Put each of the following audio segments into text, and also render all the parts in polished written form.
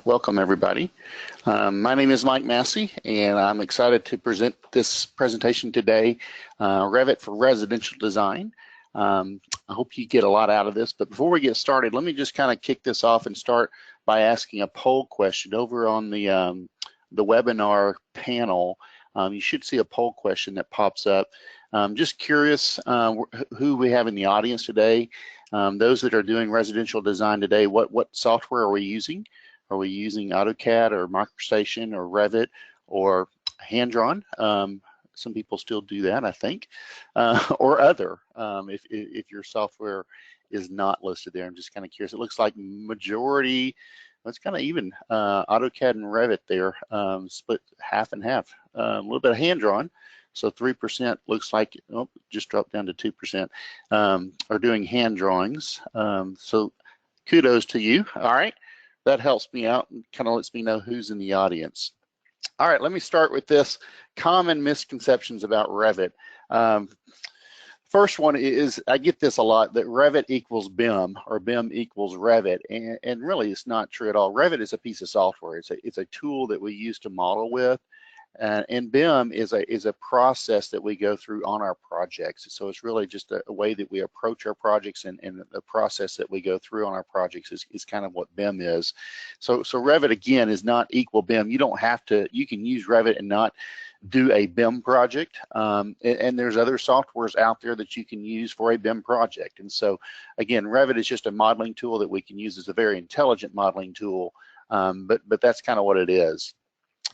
Welcome, everybody. My name is Mike Massey, and I'm excited to present this presentation today, Revit for Residential Design. I hope you get a lot out of this, but before we get started, let me just kind of kick this off and start by asking a poll question. Over on the webinar panel, you should see a poll question that pops up. Just curious who we have in the audience today. Those that are doing residential design today, what software are we using? Are we using AutoCAD or MicroStation or Revit or hand-drawn? Some people still do that, I think, or other, if your software is not listed there. I'm just kind of curious. It looks like majority, it's kind of even, AutoCAD and Revit there, split half and half. A little bit of hand-drawn, so 3% looks like, oh, just dropped down to 2%, are doing hand drawings. So kudos to you, all right? That helps me out and kind of lets me know who's in the audience. All right, let me start with this common misconceptions about Revit. First one is, I get this a lot, that Revit equals BIM or BIM equals Revit, and really it's not true at all. Revit is a piece of software. It's a tool that we use to model with. And BIM is a process that we go through on our projects. So it's really just a way that we approach our projects, and the process that we go through on our projects is kind of what BIM is. So Revit, again, is not equal BIM. You don't have to, you can use Revit and not do a BIM project. And there's other softwares out there that you can use for a BIM project. And so, again, Revit is just a modeling tool that we can use as a very intelligent modeling tool, but that's kind of what it is.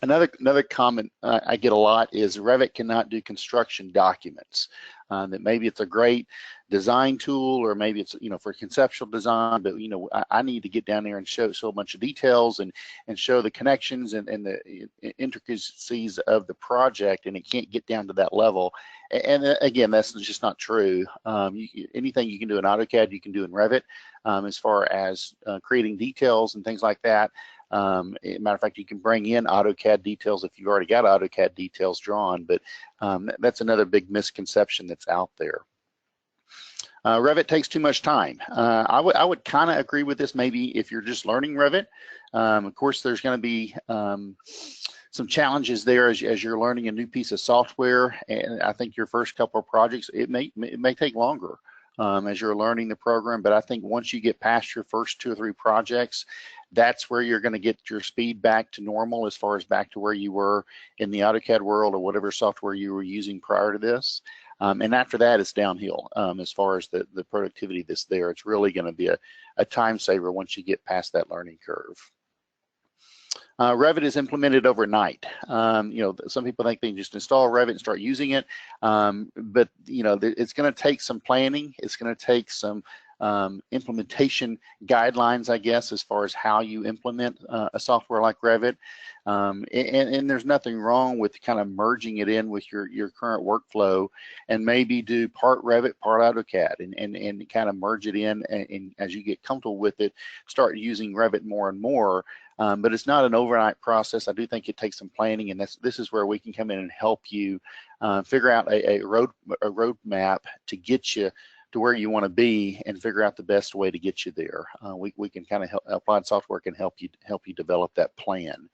Another comment I get a lot is Revit cannot do construction documents. That maybe it's a great design tool, or maybe it's, you know, for conceptual design, but, you know, I need to get down there and show a bunch of details and show the connections and the intricacies of the project, and it can't get down to that level. And again, that's just not true. Anything you can do in AutoCAD, you can do in Revit, as far as creating details and things like that. Matter of fact, you can bring in AutoCAD details if you've already got AutoCAD details drawn, but that's another big misconception that's out there. Revit takes too much time. I would kind of agree with this maybe if you're just learning Revit. Of course, there's going to be some challenges there as you're learning a new piece of software, and I think your first couple of projects, it may take longer as you're learning the program, but I think once you get past your first 2 or 3 projects, that's where you're going to get your speed back to normal, as far as back to where you were in the AutoCAD world or whatever software you were using prior to this. And after that, it's downhill as far as the productivity that's there. It's really going to be a time saver once you get past that learning curve. Revit is implemented overnight. You know, some people think they can just install Revit and start using it, but, you know, it's going to take some planning. It's going to take some implementation guidelines, I guess, as far as how you implement a software like Revit. And there's nothing wrong with kind of merging it in with your current workflow, and maybe do part Revit, part AutoCAD, and kind of merge it in, and as you get comfortable with it, start using Revit more and more. But it's not an overnight process. I do think it takes some planning, and this is where we can come in and help you figure out a roadmap to get you to where you want to be, and figure out the best way to get you there. We can kind of help, applied software can help you develop that plan.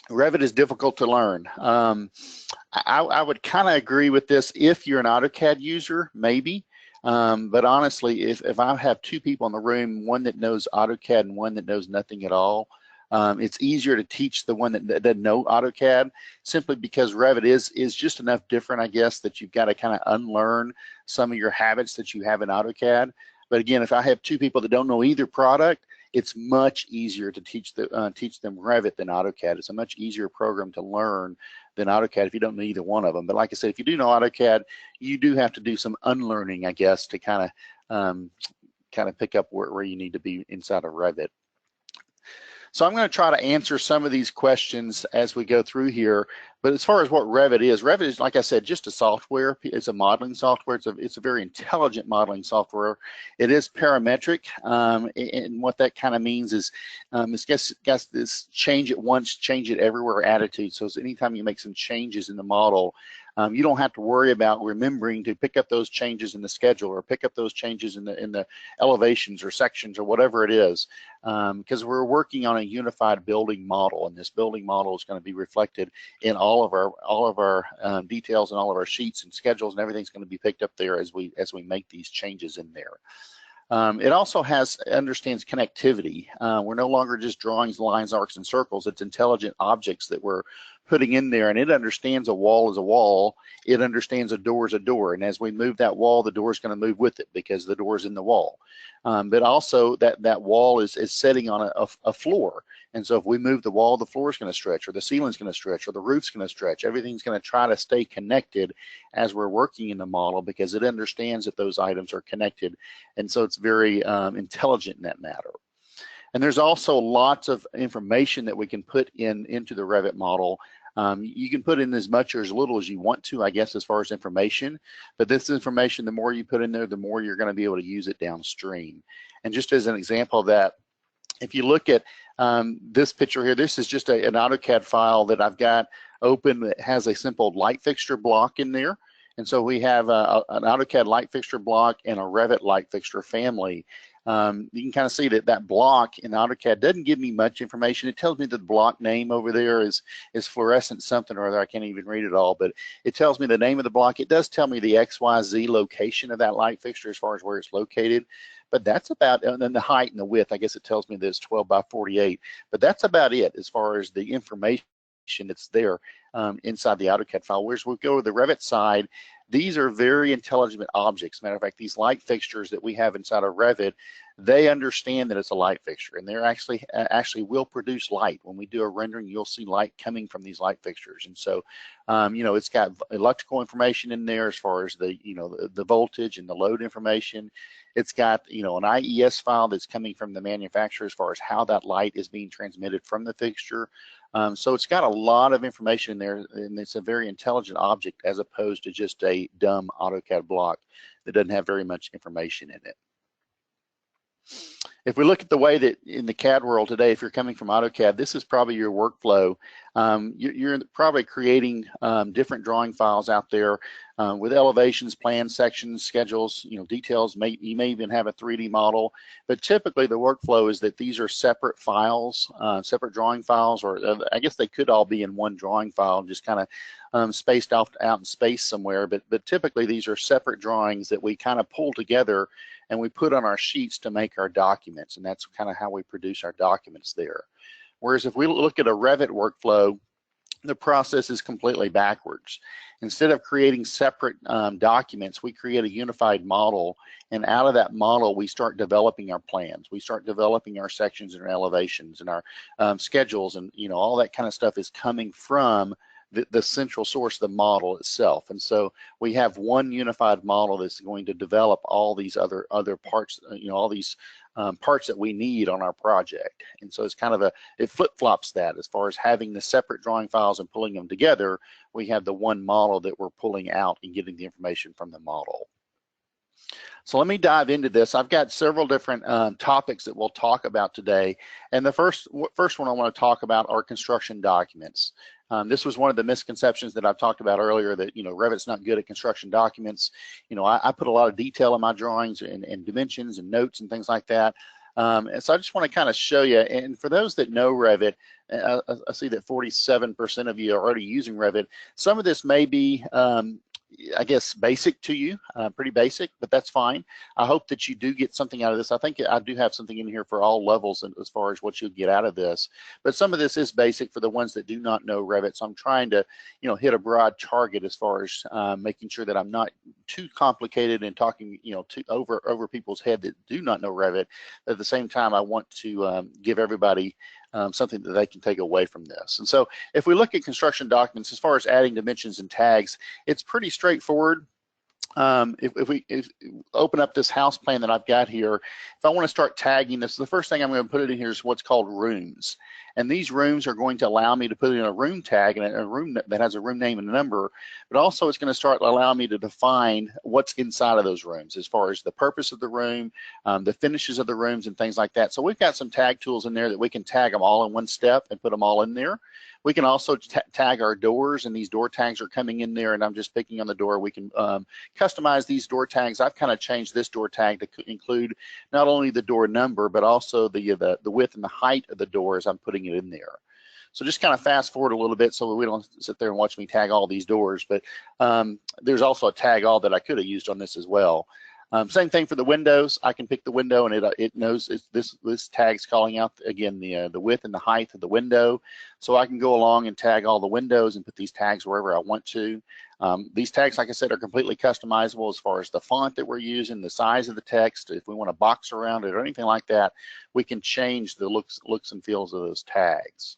Revit is difficult to learn. I would kind of agree with this if you're an AutoCAD user, maybe. But honestly, if I have 2 people in the room, one that knows AutoCAD and one that knows nothing at all, it's easier to teach the one that doesn't know AutoCAD, simply because Revit is just enough different, I guess, that you've got to kind of unlearn some of your habits that you have in AutoCAD. But again, if I have 2 people that don't know either product, it's much easier to teach them Revit than AutoCAD. It's a much easier program to learn than AutoCAD if you don't know either one of them. But like I said, if you do know AutoCAD, you do have to do some unlearning, I guess, to kind of pick up where you need to be inside of Revit. So I'm going to try to answer some of these questions as we go through here. But as far as what Revit is, like I said, just a software. It's a modeling software. It's a very intelligent modeling software. It is parametric, and what that kind of means is it's got this change it once, change it everywhere attitude. So anytime you make some changes in the model, You don't have to worry about remembering to pick up those changes in the schedule or pick up those changes in the elevations or sections or whatever it is, because we're working on a unified building model, and this building model is going to be reflected in all of our details and all of our sheets and schedules, and everything's going to be picked up there as we make these changes in there. It also understands connectivity. We're no longer just drawings, lines, arcs, and circles. It's intelligent objects that we're putting in there, and it understands a wall is a wall. It understands a door is a door, and as we move that wall, the door is going to move with it because the door is in the wall. But also that wall is setting on a floor, and so if we move the wall, the floor is going to stretch, or the ceiling is going to stretch, or the roof's going to stretch. Everything's going to try to stay connected as we're working in the model because it understands that those items are connected, and so it's very intelligent in that matter. And there's also lots of information that we can put into the Revit model. You can put in as much or as little as you want to, I guess, as far as information, but this information, the more you put in there, the more you're going to be able to use it downstream. And just as an example of that, if you look at this picture here, this is just an AutoCAD file that I've got open that has a simple light fixture block in there. And so we have an AutoCAD light fixture block and a Revit light fixture family. You can kind of see that block in AutoCAD doesn't give me much information. It tells me that the block name over there is fluorescent something or other. I can't even read it all, but it tells me the name of the block. It does tell me the XYZ location of that light fixture as far as where it's located, but that's about, and then the height and the width, I guess it tells me that it's 12 by 48, but that's about it as far as the information that's there inside the AutoCAD file. Whereas we go to the Revit side, these are very intelligent objects. Matter of fact, these light fixtures that we have inside of Revit, they understand that it's a light fixture, and they're actually will produce light. When we do a rendering, you'll see light coming from these light fixtures. And so, you know, it's got electrical information in there as far as the, you know, the voltage and the load information. It's got, you know, an IES file that's coming from the manufacturer as far as how that light is being transmitted from the fixture. So it's got a lot of information in there, and it's a very intelligent object as opposed to just a dumb AutoCAD block that doesn't have very much information in it. If we look at the way that in the CAD world today, if you're coming from AutoCAD, this is probably your workflow. You're probably creating different drawing files out there with elevations, plans, sections, schedules, you know, details. You may even have a 3D model, but typically the workflow is that these are separate files, separate drawing files, or I guess they could all be in one drawing file, just kind of spaced out in space somewhere. But typically these are separate drawings that we kind of pull together and we put on our sheets to make our documents, and that's kind of how we produce our documents there. Whereas if we look at a Revit workflow, the process is completely backwards. Instead of creating separate documents, we create a unified model, and out of that model, we start developing our plans. We start developing our sections and our elevations and our schedules, and you know, all that kind of stuff is coming from the central source, the model itself. And so we have one unified model that's going to develop all these other parts, you know, all these parts that we need on our project. And so it's kind of it flip-flops that as far as having the separate drawing files and pulling them together. We have the one model that we're pulling out and getting the information from the model. So let me dive into this. I've got several different topics that we'll talk about today. And the first one I want to talk about are construction documents. This was one of the misconceptions that I've talked about earlier, that, you know, Revit's not good at construction documents. You know, I put a lot of detail in my drawings and dimensions and notes and things like that. And so I just want to kind of show you, and for those that know Revit, I see that 47% of you are already using Revit. Some of this may be I guess basic to you, pretty basic, but that's fine. I hope that you do get something out of this. I think I do have something in here for all levels as far as what you'll get out of this, but some of this is basic for the ones that do not know Revit. So I'm trying to, you know, hit a broad target as far as making sure that I'm not too complicated and talking, you know, over people's head that do not know Revit. At the same time, I want to give everybody something that they can take away from this. And so if we look at construction documents, as far as adding dimensions and tags, it's pretty straightforward. If we open up this house plan that I've got here, if I want to start tagging this, the first thing I'm going to put it in here is what's called rooms. And these rooms are going to allow me to put in a room tag and a room that has a room name and a number, but also it's going to start allowing me to define what's inside of those rooms as far as the purpose of the room, the finishes of the rooms and things like that. So we've got some tag tools in there that we can tag them all in one step and put them all in there. We can also tag our doors, and these door tags are coming in there, and I'm just picking on the door. We can customize these door tags. I've kind of changed this door tag to include not only the door number, but also the width and the height of the door as I'm putting it in there. So just kind of fast forward a little bit so we don't sit there and watch me tag all these doors, but there's also a tag all that I could have used on this as well. Same thing for the windows. I can pick the window, and it knows this tag's calling out again the width and the height of the window. So I can go along and tag all the windows and put these tags wherever I want to. These tags, like I said, are completely customizable as far as the font that we're using, the size of the text. If we want to box around it or anything like that, we can change the looks and feels of those tags.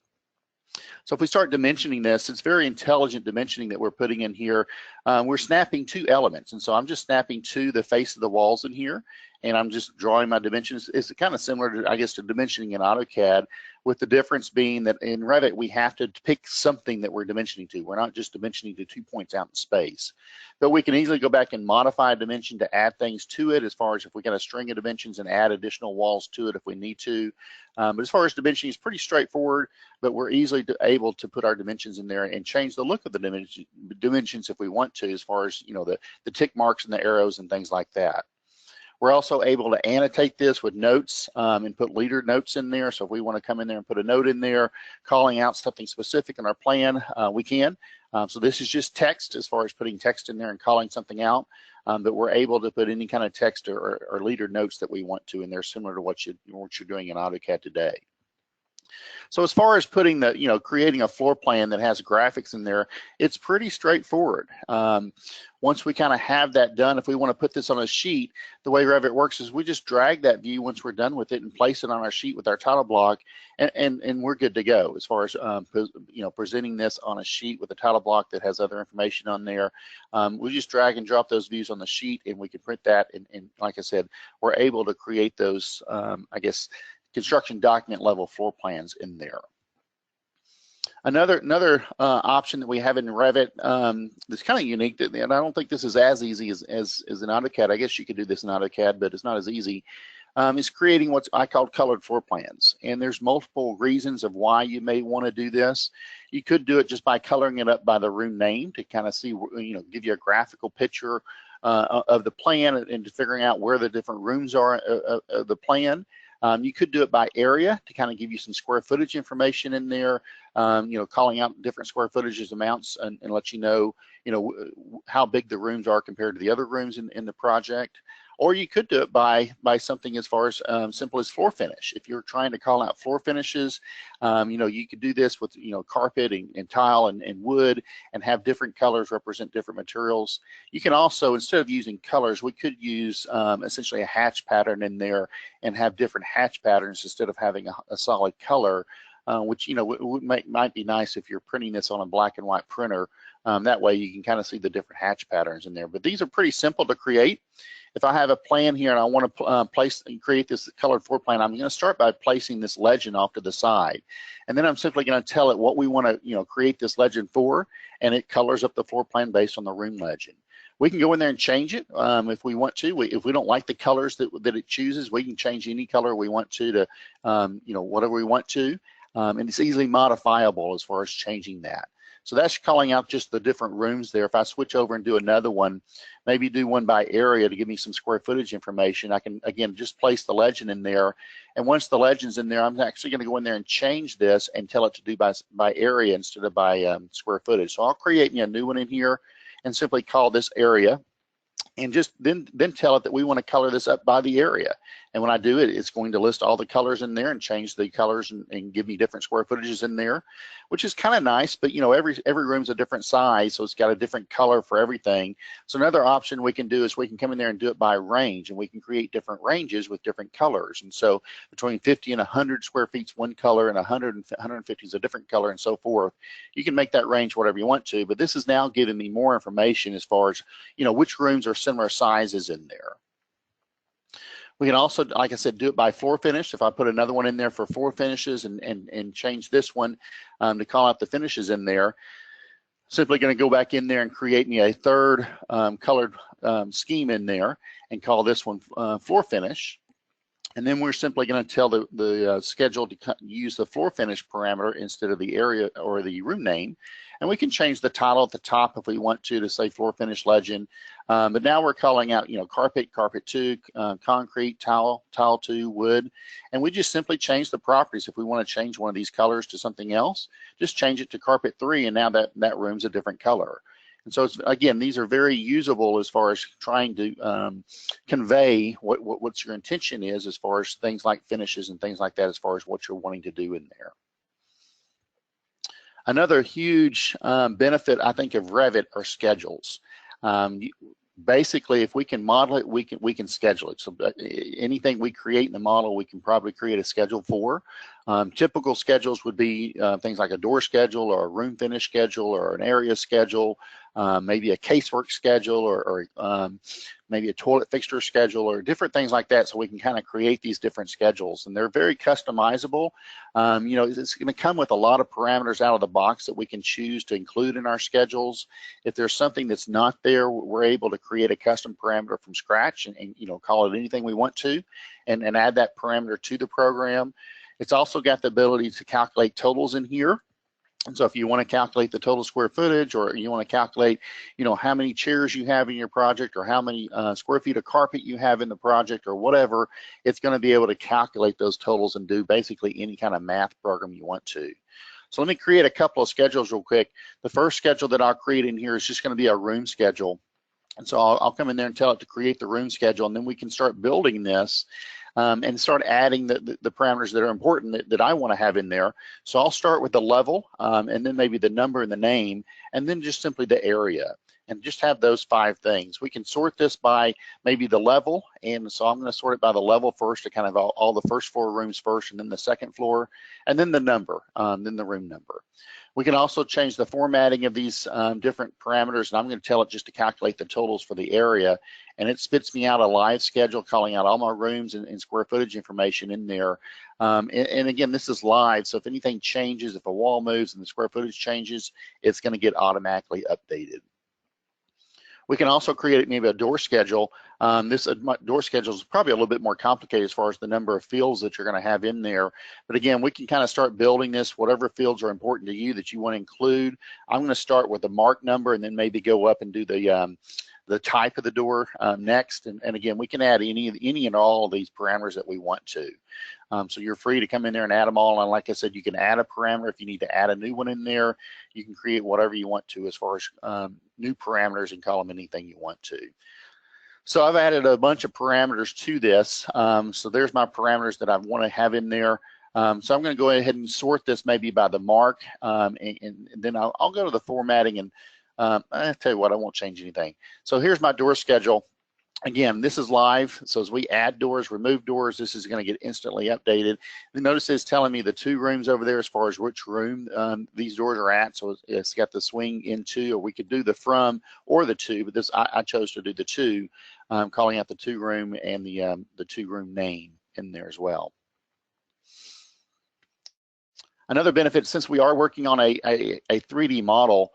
So if we start dimensioning this, it's very intelligent dimensioning that we're putting in here. We're snapping two elements, and so I'm just snapping to the face of the walls in here, and I'm just drawing my dimensions. It's kind of similar to, I guess, to dimensioning in AutoCAD, with the difference being that in Revit we have to pick something that we're dimensioning to. We're not just dimensioning to 2 points out in space, but we can easily go back and modify a dimension to add things to it, as far as if we got a string of dimensions and add additional walls to it if we need to. But as far as dimensioning, it's pretty straightforward, but we're easily able to put our dimensions in there and change the look of the dimensions if we want to, as far as, you know, the tick marks and the arrows and things like that. We're also able to annotate this with notes and put leader notes in there. So if we want to come in there and put a note in there calling out something specific in our plan, we can. So this is just text as far as putting text in there and calling something out, but we're able to put any kind of text or leader notes that we want to in there, similar to what you're doing in AutoCAD today. So as far as putting the, creating a floor plan that has graphics in there, it's pretty straightforward. Once we kind of have that done, if we want to put this on a sheet, the way Revit works is we just drag that view once we're done with it and place it on our sheet with our title block, and we're good to go as far as presenting this on a sheet with a title block that has other information on there. We just drag and drop those views on the sheet, and we can print that, and like I said, we're able to create those, I guess, construction document level floor plans in there. Another option that we have in Revit that's kind of unique, and I don't think this is as easy as in AutoCAD. I guess you could do this in AutoCAD, but it's not as easy, is creating what I call colored floor plans. And there's multiple reasons of why you may want to do this. You could do it just by coloring it up by the room name to kind of see, give you a graphical picture of the plan and figuring out where the different rooms are of the plan. You could do it by area to kind of give you some square footage information in there, calling out different square footages amounts and let you know, how big the rooms are compared to the other rooms in the project. Or you could do it by something as far as simple as floor finish. If you're trying to call out floor finishes, you could do this with carpet and tile and wood, and have different colors represent different materials. You can also, instead of using colors, we could use essentially a hatch pattern in there and have different hatch patterns instead of having a solid color, which might be nice if you're printing this on a black and white printer. That way you can kind of see the different hatch patterns in there. But these are pretty simple to create. If I have a plan here and I want to create this colored floor plan, I'm going to start by placing this legend off to the side, and then I'm simply going to tell it what we want to create this legend for, and it colors up the floor plan based on the room legend. We can go in there and change it if we want to. If we don't like the colors that it chooses, we can change any color we want to whatever we want to, and it's easily modifiable as far as changing that. So that's calling out just the different rooms there. If I switch over and do another one, maybe do one by area to give me some square footage information, I can, again, just place the legend in there. And once the legend's in there, I'm actually going to go in there and change this and tell it to do by area instead of by square footage. So I'll create me a new one in here and simply call this area, and just then tell it that we want to color this up by the area. And when I do it, it's going to list all the colors in there and change the colors and give me different square footages in there, which is kind of nice. But every room's a different size, so it's got a different color for everything. So another option we can do is we can come in there and do it by range, and we can create different ranges with different colors. And so between 50 and 100 square feet's one color, and 100 and 150 is a different color, and so forth. You can make that range whatever you want to, but this is now giving me more information as far as which rooms are similar sizes in there. We can also, like I said, do it by floor finish. If I put another one in there for floor finishes and change this one to call out the finishes in there, simply going to go back in there and create me a third colored scheme in there and call this one floor finish. And then we're simply going to tell the schedule to use the floor finish parameter instead of the area or the room name. And we can change the title at the top if we want to say floor finish legend. But now we're calling out, carpet, carpet 2, concrete, tile, tile 2, wood. And we just simply change the properties. If we want to change one of these colors to something else, just change it to carpet 3, and now that room's a different color. And so, again, these are very usable as far as trying to convey what your intention is as far as things like finishes and things like that, as far as what you're wanting to do in there. Another huge benefit, I think, of Revit are schedules. Basically, if we can model it, we can schedule it. So anything we create in the model, we can probably create a schedule for. Typical schedules would be things like a door schedule or a room finish schedule or an area schedule, maybe a casework schedule or maybe a toilet fixture schedule or different things like that, so we can kind of create these different schedules. And they're very customizable. It's going to come with a lot of parameters out of the box that we can choose to include in our schedules. If there's something that's not there, we're able to create a custom parameter from scratch and call it anything we want to and add that parameter to the program. It's also got the ability to calculate totals in here. And so if you want to calculate the total square footage, or you want to calculate, how many chairs you have in your project, or how many square feet of carpet you have in the project, or whatever, it's going to be able to calculate those totals and do basically any kind of math program you want to. So let me create a couple of schedules real quick. The first schedule that I'll create in here is just going to be a room schedule. And so I'll come in there and tell it to create the room schedule, and then we can start building this and start adding the parameters that are important that I want to have in there. So I'll start with the level and then maybe the number and the name, and then just simply the area, and just have those 5 things. We can sort this by maybe the level, and so I'm going to sort it by the level first to kind of all the first 4 rooms first, and then the second floor, and then the number, then the room number. We can also change the formatting of these different parameters, and I'm going to tell it just to calculate the totals for the area, and it spits me out a live schedule calling out all my rooms and square footage information in there. And again, this is live, so if anything changes, if a wall moves and the square footage changes, it's going to get automatically updated. We can also create maybe a door schedule. This door schedule is probably a little bit more complicated as far as the number of fields that you're going to have in there. But again, we can kind of start building this, whatever fields are important to you that you want to include. I'm going to start with the mark number and then maybe go up and do the type of the door next. And again, we can add any and all of these parameters that we want to. So you're free to come in there and add them all. And like I said, you can add a parameter if you need to add a new one in there. You can create whatever you want to as far as new parameters and call them anything you want to. So I've added a bunch of parameters to this. So there's my parameters that I want to have in there. So I'm going to go ahead and sort this maybe by the mark, and then I'll go to the formatting, and I'll tell you what, I won't change anything. So here's my door schedule. Again, this is live, so as we add doors, remove doors, this is going to get instantly updated. And notice it's telling me the 2 rooms over there as far as which room these doors are at. So it's got the swing into, or we could do the from or the to, but this I chose to do the to, calling out the 2 room and the 2 room name in there as well. Another benefit, since we are working on a 3D model,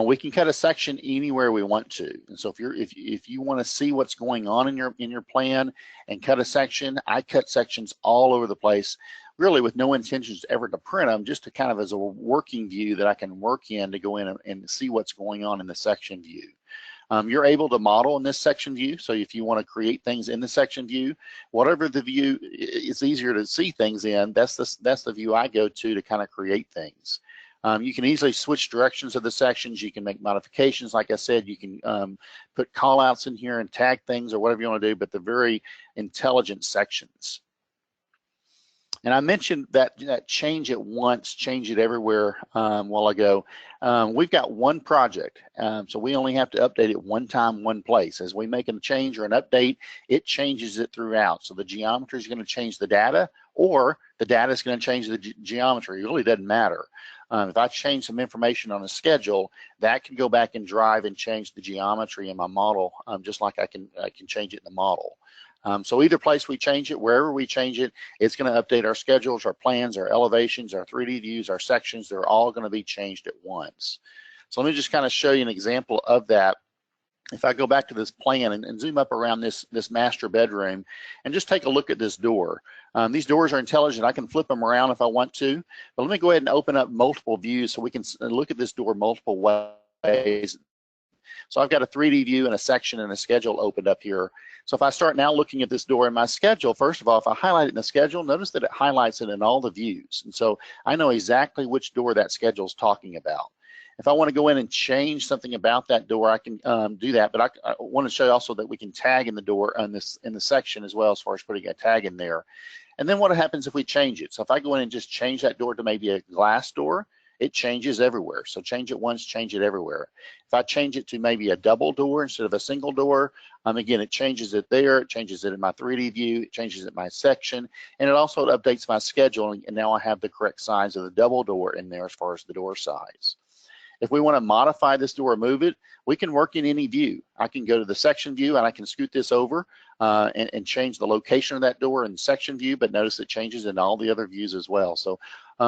we can cut a section anywhere we want to. And so if you want to see what's going on in your plan and cut a section, I cut sections all over the place, really with no intentions ever to print them, just to kind of as a working view that I can work in to go in and see what's going on in the section view. You're able to model in this section view, so if you want to create things in the section view, whatever the view, it's easier to see things in, that's the view I go to kind of create things. You can easily switch directions of the sections. You can make modifications. Like I said, you can put call outs in here and tag things or whatever you want to do, but they're very intelligent sections. And I mentioned that change it once, change it everywhere a while ago. We've got one project, so we only have to update it one time, one place. As we make a change or an update, it changes it throughout. So the geometry is going to change the data, or the data is going to change the geometry. It really doesn't matter. If I change some information on a schedule, that can go back and drive and change the geometry in my model, just like I can change it in the model. So either place we change it, wherever we change it, it's going to update our schedules, our plans, our elevations, our 3D views, our sections. They're all going to be changed at once. So let me just kind of show you an example of that. If I go back to this plan and zoom up around this master bedroom and just take a look at this door. These doors are intelligent. I can flip them around if I want to, but let me go ahead and open up multiple views so we can look at this door multiple ways. So I've got a 3D view and a section and a schedule opened up here. So if I start now looking at this door in my schedule, first of all, if I highlight it in the schedule, notice that it highlights it in all the views. And so I know exactly which door that schedule is talking about. If I want to go in and change something about that door, I can do that. But I want to show you also that we can tag in the door in the section as well, as far as putting a tag in there. And then what happens if we change it? So if I go in and just change that door to maybe a glass door, it changes everywhere. So change it once, change it everywhere. If I change it to maybe a double door instead of a single door, again, it changes it there, it changes it in my 3D view, it changes it in my section, and it also updates my schedule, and now I have the correct size of the double door in there as far as the door size. If we want to modify this door or move it, we can work in any view. I can go to the section view and I can scoot this over and change the location of that door in section view, but notice it changes in all the other views as well. So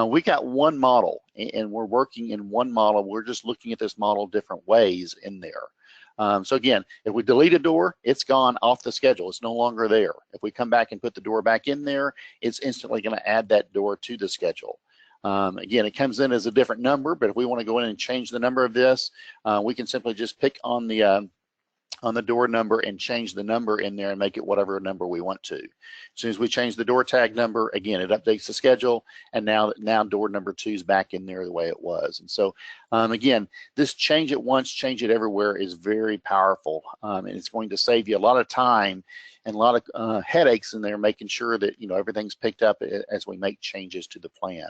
we got one model and we're working in one model. We're just looking at this model different ways in there. So again, if we delete a door, it's gone off the schedule. It's no longer there. If we come back and put the door back in there, it's instantly going to add that door to the schedule. Again, it comes in as a different number, but if we want to go in and change the number of this, we can simply just pick on the door number and change the number in there and make it whatever number we want to. As soon as we change the door tag number, again, it updates the schedule, and now door number 2 is back in there the way it was. And so, again, this change it once, change it everywhere is very powerful, and it's going to save you a lot of time and a lot of headaches in there, making sure that everything's picked up as we make changes to the plan.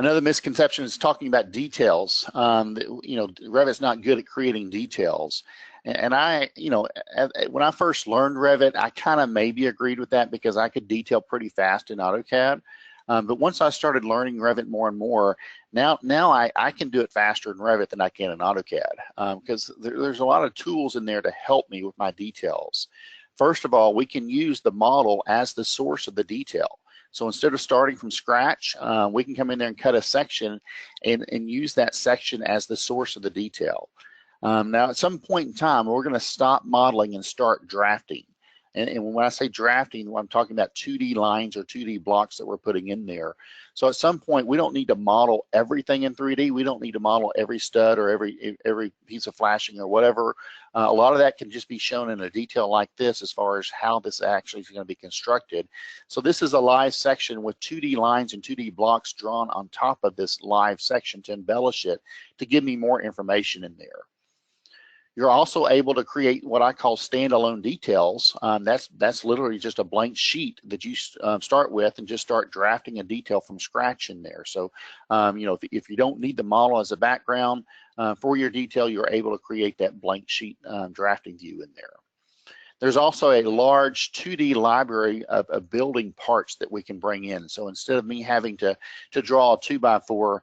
Another misconception is talking about details. Revit's not good at creating details. And when I first learned Revit, I kind of maybe agreed with that because I could detail pretty fast in AutoCAD. But once I started learning Revit more and more, now I can do it faster in Revit than I can in AutoCAD because there's a lot of tools in there to help me with my details. First of all, we can use the model as the source of the detail. So instead of starting from scratch, we can come in there and cut a section and use that section as the source of the detail. Now, at some point in time, we're going to stop modeling and start drafting. And when I say drafting, I'm talking about 2D lines or 2D blocks that we're putting in there. So at some point, we don't need to model everything in 3D. We don't need to model every stud or every piece of flashing or whatever. A lot of that can just be shown in a detail like this as far as how this actually is going to be constructed. So this is a live section with 2D lines and 2D blocks drawn on top of this live section to embellish it, to give me more information in there. You're also able to create what I call standalone details. That's literally just a blank sheet that you start with and just start drafting a detail from scratch in there. So, if you don't need the model as a background for your detail, you're able to create that blank sheet drafting view in there. There's also a large 2D library of building parts that we can bring in. So instead of me having to draw a 2x4,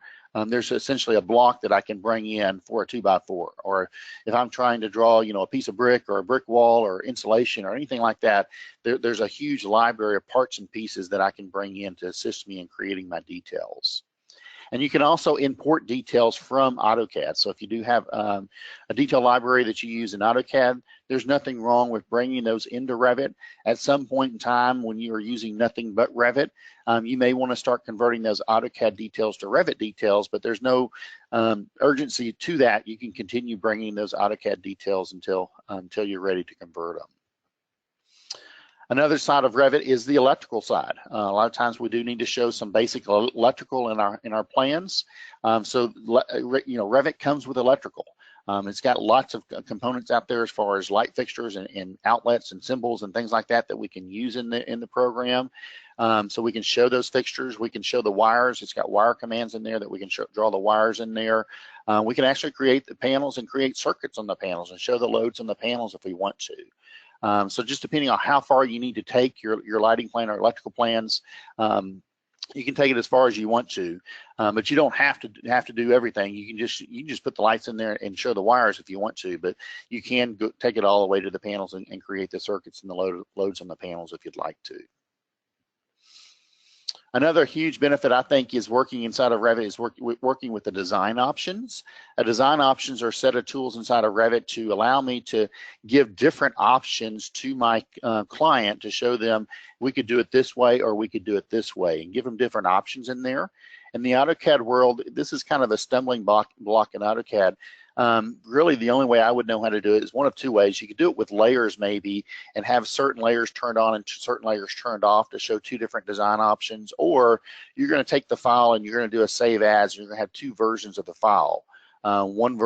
there's essentially a block that I can bring in for a 2x4. Or if I'm trying to draw, a piece of brick or a brick wall or insulation or anything like that, there's a huge library of parts and pieces that I can bring in to assist me in creating my details. And you can also import details from AutoCAD. So if you do have a detail library that you use in AutoCAD, there's nothing wrong with bringing those into Revit. At some point in time when you are using nothing but Revit, you may want to start converting those AutoCAD details to Revit details, but there's no urgency to that. You can continue bringing those AutoCAD details until you're ready to convert them. Another side of Revit is the electrical side. A lot of times we do need to show some basic electrical in our plans. Revit comes with electrical. It's got lots of components out there as far as light fixtures and outlets and symbols and things like that we can use in the program. So we can show those fixtures. We can show the wires. It's got wire commands in there that we can draw the wires in there. We can actually create the panels and create circuits on the panels and show the loads on the panels if we want to. So just depending on how far you need to take your lighting plan or electrical plans, You can take it as far as you want to, but you don't have to do everything. You can just put the lights in there and show the wires if you want to, but you can take it all the way to the panels and create the circuits and the loads on the panels if you'd like to. Another huge benefit, I think, is working inside of Revit is working with the design options. Design options are a set of tools inside of Revit to allow me to give different options to my client to show them we could do it this way or we could do it this way, and give them different options in there. In the AutoCAD world, this is kind of a stumbling block in AutoCAD. Really, the only way I would know how to do it is one of two ways. You could do it with layers maybe and have certain layers turned on and certain layers turned off to show two different design options, or you're going to take the file and you're going to do a save as, and you're going to have two versions of the file. One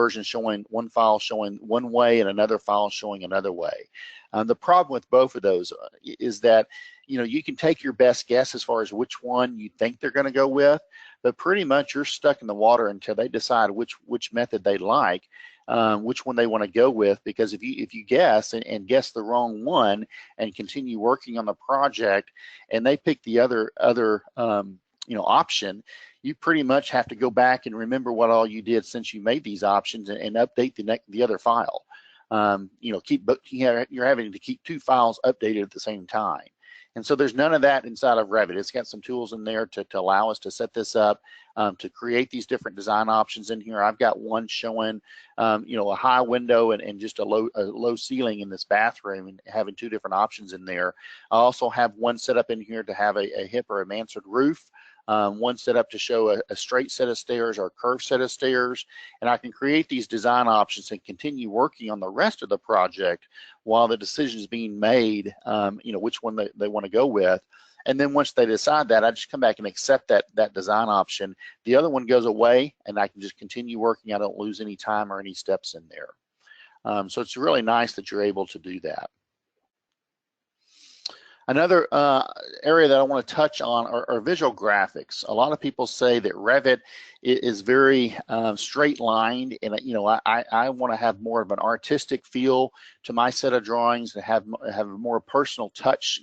file showing one way and another file showing another way. The problem with both of those is that you can take your best guess as far as which one you think they're going to go with, but pretty much you're stuck in the water until they decide which method they like, which one they want to go with. Because if you guess and guess the wrong one and continue working on the project, and they pick the other option, you pretty much have to go back and remember what all you did since you made these options and update the other file. You're having to keep two files updated at the same time. And so there's none of that inside of Revit. It's got some tools in there to allow us to set this up, to create these different design options in here. I've got one showing, a high window and just a low ceiling in this bathroom, and having two different options in there. I also have one set up in here to have a hip or a mansard roof. One set up to show a straight set of stairs or a curved set of stairs, and I can create these design options and continue working on the rest of the project while the decision is being made, which one they want to go with. And then once they decide that, I just come back and accept that design option. The other one goes away, and I can just continue working. I don't lose any time or any steps in there. So it's really nice that you're able to do that. Another area that I want to touch on are visual graphics. A lot of people say that Revit is very straight lined, and I want to have more of an artistic feel to my set of drawings, to have a more personal touch.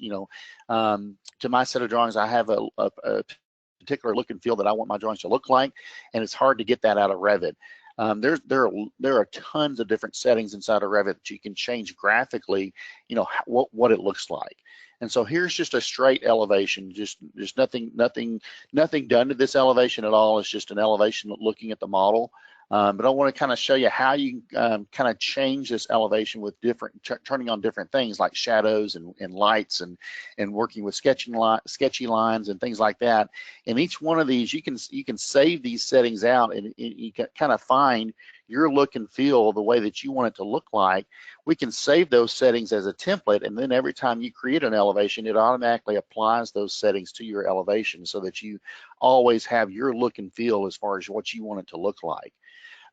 To my set of drawings, I have a particular look and feel that I want my drawings to look like, and it's hard to get that out of Revit. There are tons of different settings inside of Revit that you can change graphically, what it looks like. And so here's just a straight elevation, just nothing done to this elevation at all. It's just an elevation looking at the model. But I want to kind of show you how you can kind of change this elevation with turning on different things like shadows and lights and working with sketchy lines and things like that. And each one of these, you can save these settings out, and you can kind of find your look and feel the way that you want it to look like. We can save those settings as a template, and then every time you create an elevation, it automatically applies those settings to your elevation so that you always have your look and feel as far as what you want it to look like.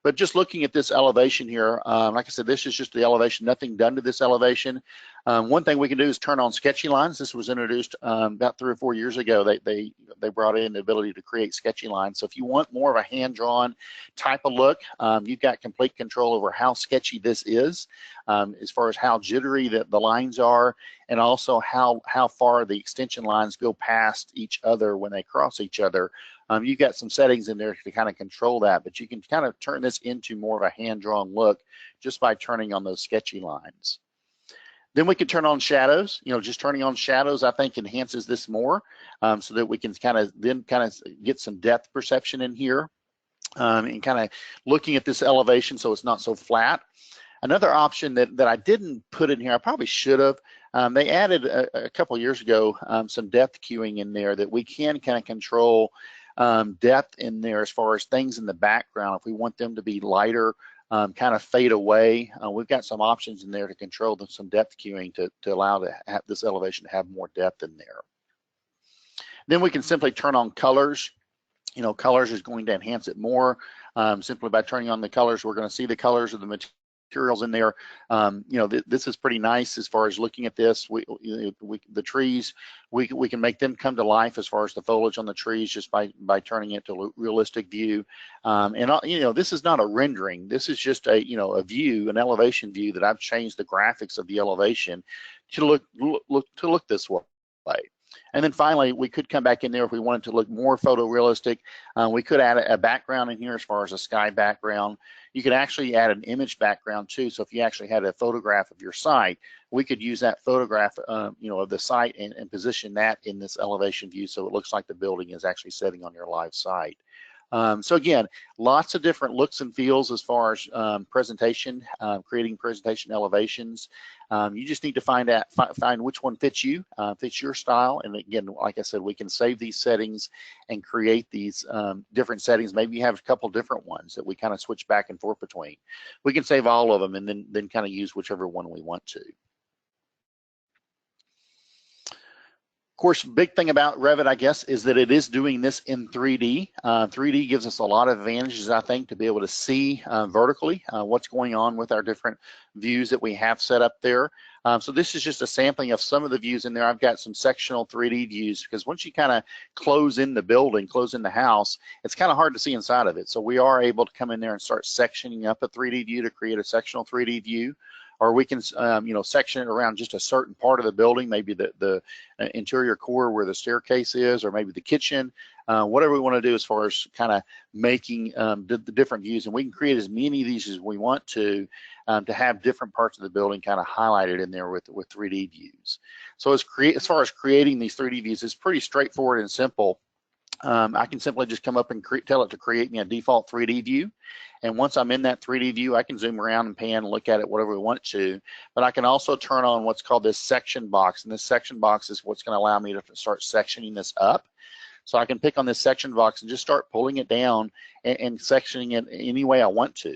But just looking at this elevation here, like I said, this is just the elevation, nothing done to this elevation. One thing we can do is turn on sketchy lines. This was introduced about 3 or 4 years ago. They brought in the ability to create sketchy lines. So if you want more of a hand-drawn type of look, you've got complete control over how sketchy this is, as far as how jittery the lines are, and also how far the extension lines go past each other when they cross each other. You've got some settings in there to kind of control that, but you can kind of turn this into more of a hand-drawn look just by turning on those sketchy lines. Then we can turn on shadows. Just turning on shadows, I think, enhances this more, so that we can kind of get some depth perception in here, and kind of looking at this elevation so it's not so flat. Another option that I didn't put in here, I probably should have, they added a couple years ago some depth cueing in there that we can kind of control depth in there as far as things in the background. If we want them to be lighter, kind of fade away, we've got some options in there to control some depth cueing to allow to have this elevation to have more depth in there. Then we can simply turn on colors. Colors is going to enhance it more. Simply by turning on the colors, we're going to see the colors of the materials in there. This is pretty nice as far as looking at this. The trees, we can make them come to life as far as the foliage on the trees just by turning it to a realistic view. This is not a rendering. This is just a view, an elevation view that I've changed the graphics of the elevation to look this way. And then finally, we could come back in there if we wanted to look more photorealistic. We could add a background in here as far as a sky background. You could actually add an image background too. So if you actually had a photograph of your site, we could use that photograph, of the site and position that in this elevation view so it looks like the building is actually sitting on your live site. So again, lots of different looks and feels as far as presentation, creating presentation elevations. You just need to find which one fits you, fits your style. And again, like I said, we can save these settings and create these different settings. Maybe you have a couple different ones that we kind of switch back and forth between. We can save all of them and then kind of use whichever one we want to. Of course, big thing about Revit, I guess, is that it is doing this in 3D. 3D gives us a lot of advantages, I think, to be able to see vertically what's going on with our different views that we have set up there. So this is just a sampling of some of the views in there. I've got some sectional 3D views because once you kind of close in the building, close in the house, it's kind of hard to see inside of it. So we are able to come in there and start sectioning up a 3D view to create a sectional 3D view. Or we can, section it around just a certain part of the building, maybe the interior core where the staircase is, or maybe the kitchen, whatever we want to do as far as kind of making the different views. And we can create as many of these as we want to have different parts of the building kind of highlighted in there with 3D views. So as far as creating these 3D views, it's pretty straightforward and simple. I can simply just come up and tell it to create me a default 3D view. And once I'm in that 3D view, I can zoom around and pan and look at it whatever we want to. But I can also turn on what's called this section box. And this section box is what's going to allow me to start sectioning this up. So I can pick on this section box and just start pulling it down and sectioning it any way I want to.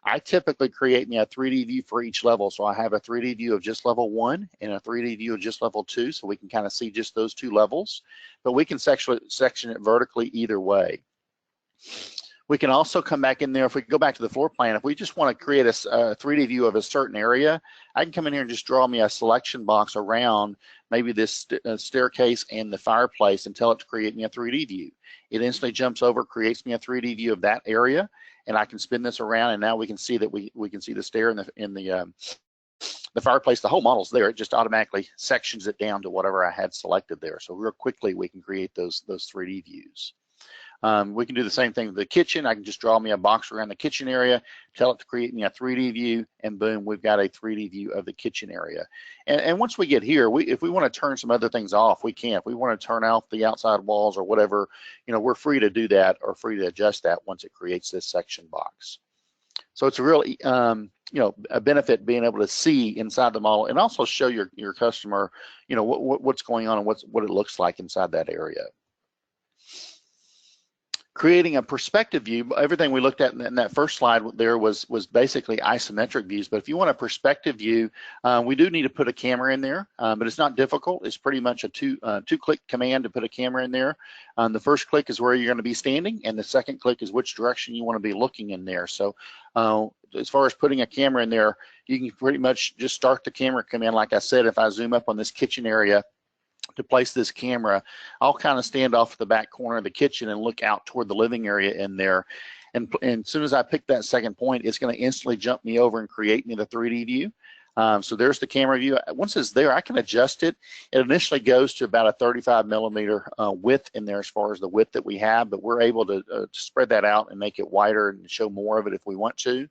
I typically create me a 3D view for each level. So I have a 3D view of just level 1 and a 3D view of just level 2. So we can kind of see just those two levels, but we can section it vertically either way. We can also come back in there, if we go back to the floor plan, if we just want to create a 3D view of a certain area, I can come in here and just draw me a selection box around maybe this staircase and the fireplace and tell it to create me a 3D view. It instantly jumps over, creates me a 3D view of that area, and I can spin this around, and now we can see that we can see the stair in the fireplace. The whole model's there. It just automatically sections it down to whatever I had selected there. So real quickly, we can create those 3D views. We can do the same thing with the kitchen. I can just draw me a box around the kitchen area, tell it to create me a 3D view, and boom, we've got a 3D view of the kitchen area. And once we get here, if we want to turn some other things off, we can. If we want to turn off the outside walls or whatever, we're free to do that or free to adjust that once it creates this section box. So it's a really, a benefit being able to see inside the model and also show your customer, what's going on and what it looks like inside that area. Creating a perspective view, everything we looked at in that first slide there was basically isometric views. But if you want a perspective view, we do need to put a camera in there, but it's not difficult. It's pretty much a two-click command to put a camera in there. The first click is where you're going to be standing, and the second click is which direction you want to be looking in there. So as far as putting a camera in there, you can pretty much just start the camera command. Like I said, if I zoom up on this kitchen area, to place this camera, I'll kind of stand off the back corner of the kitchen and look out toward the living area in there. And as soon as I pick that second point, it's going to instantly jump me over and create me the 3D view. So there's the camera view. Once it's there, I can adjust it. It initially goes to about a 35 millimeter width in there as far as the width that we have, but we're able to spread that out and make it wider and show more of it if we want to.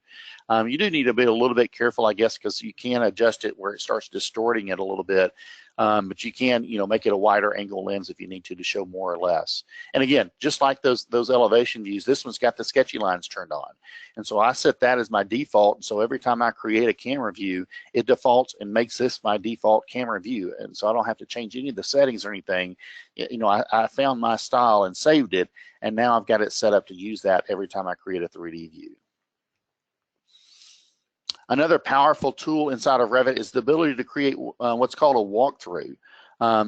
You do need to be a little bit careful, I guess, because you can adjust it where it starts distorting it a little bit. But you can, make it a wider angle lens if you need to show more or less. And again, just like those elevation views, this one's got the sketchy lines turned on. And so I set that as my default. And so every time I create a camera view, it defaults and makes this my default camera view. And so I don't have to change any of the settings or anything. I found my style and saved it. And now I've got it set up to use that every time I create a 3D view. Another powerful tool inside of Revit is the ability to create what's called a walkthrough.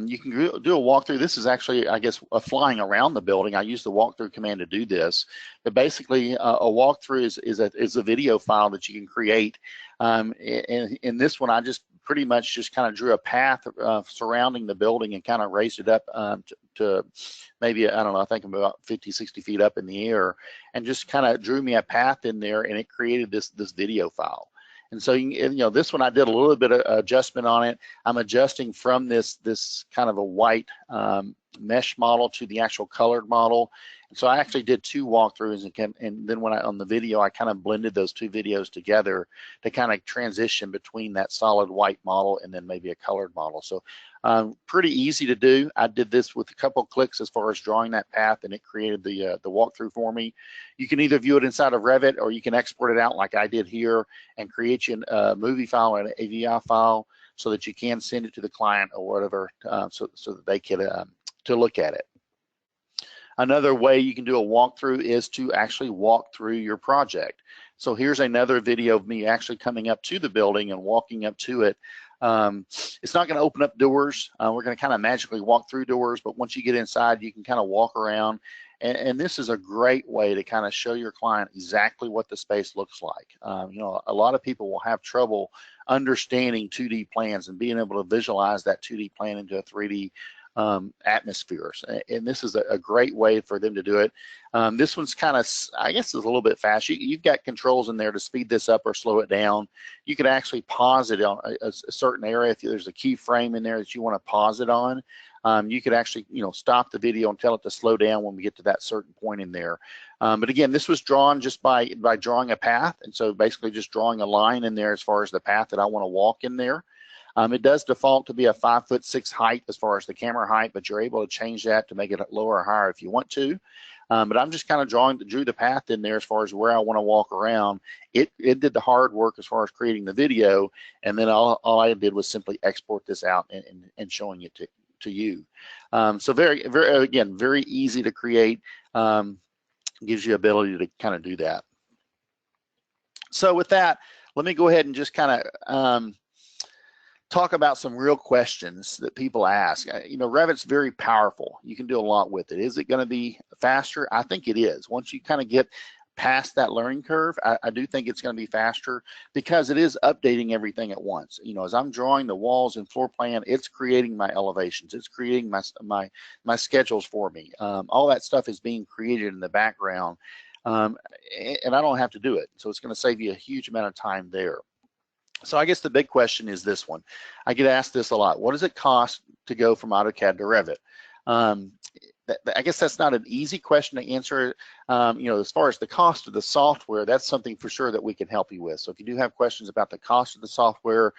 You can do a walkthrough. This is actually, I guess, flying around the building. I use the walkthrough command to do this. But basically, a walkthrough is a video file that you can create. In this one, I just pretty much just kind of drew a path surrounding the building and kind of raised it up to maybe, I don't know, I think about 50, 60 feet up in the air, and just kind of drew me a path in there, and it created this video file. And so, this one I did a little bit of adjustment on it. I'm adjusting from this kind of a white mesh model to the actual colored model. And so I actually did 2 walkthroughs, and then when on the video, I kind of blended those 2 videos together to kind of transition between that solid white model and then maybe a colored model. So pretty easy to do. I did this with a couple of clicks as far as drawing that path, and it created the walkthrough for me. You can either view it inside of Revit, or you can export it out like I did here and create you a movie file or an AVI file so that you can send it to the client or whatever, so that they can to look at it. Another way you can do a walkthrough is to actually walk through your project. So here's another video of me actually coming up to the building and walking up to it. It's not going to open up doors. We're going to kind of magically walk through doors, but once you get inside, you can kind of walk around. And this is a great way to kind of show your client exactly what the space looks like. A lot of people will have trouble understanding 2D plans and being able to visualize that 2D plan into a 3D atmospheres, and this is a great way for them to do it. This one's kind of, I guess, is a little bit fast. You've got controls in there to speed this up or slow it down. You could actually pause it on a certain area. If there's a keyframe in there that you want to pause it on, you could actually, stop the video and tell it to slow down when we get to that certain point in there. But again, this was drawn just by drawing a path, and so basically just drawing a line in there as far as the path that I want to walk in there. It does default to be a 5'6" height as far as the camera height, but you're able to change that to make it lower or higher if you want to. But I'm just kind of drew the path in there as far as where I want to walk around. It did the hard work as far as creating the video, and then all I did was simply export this out and showing it to you. So very easy to create. Gives you ability to kind of do that. So with that, let me go ahead and just kind of talk about some real questions that people ask. Revit's very powerful. You can do a lot with it. Is it going to be faster? I think it is. Once you kind of get past that learning curve, I do think it's going to be faster because it is updating everything at once. As I'm drawing the walls and floor plan, it's creating my elevations. It's creating my schedules for me. All that stuff is being created in the background, and I don't have to do it. So it's going to save you a huge amount of time there. So I guess the big question is this one. I get asked this a lot. What does it cost to go from AutoCAD to Revit? I guess that's not an easy question to answer. As far as the cost of the software, that's something for sure that we can help you with. So if you do have questions about the cost of the software,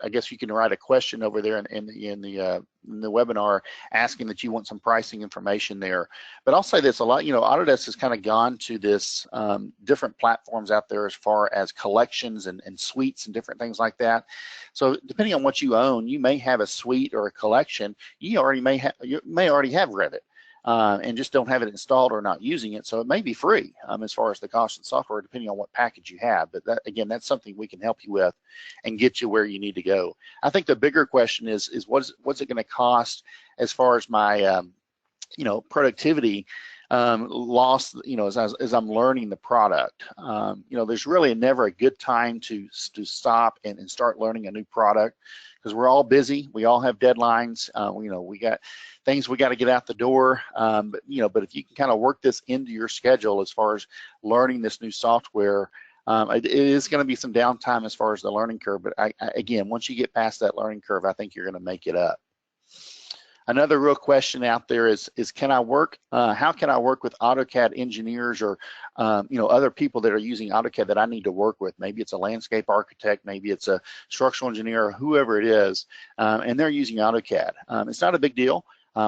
I guess you can write a question over there in the webinar asking that you want some pricing information there. But I'll say this a lot, Autodesk has kind of gone to this different platforms out there as far as collections and suites and different things like that. So depending on what you own, you may have a suite or a collection. You may already have Revit. And just don't have it installed or not using it. So it may be free as far as the cost of the software, depending on what package you have. But again, that's something we can help you with and get you where you need to go. I think the bigger question is what's it going to cost as far as my, productivity loss, as I'm learning the product. There's really never a good time to stop and start learning a new product, because we're all busy. We all have deadlines. We got things we got to get out the door. But if you can kind of work this into your schedule as far as learning this new software, it is going to be some downtime as far as the learning curve. But again, once you get past that learning curve, I think you're going to make it up. Another real question out there is can I work? How can I work with AutoCAD engineers or other people that are using AutoCAD that I need to work with? Maybe it's a landscape architect, maybe it's a structural engineer, or whoever it is, and they're using AutoCAD. It's not a big deal.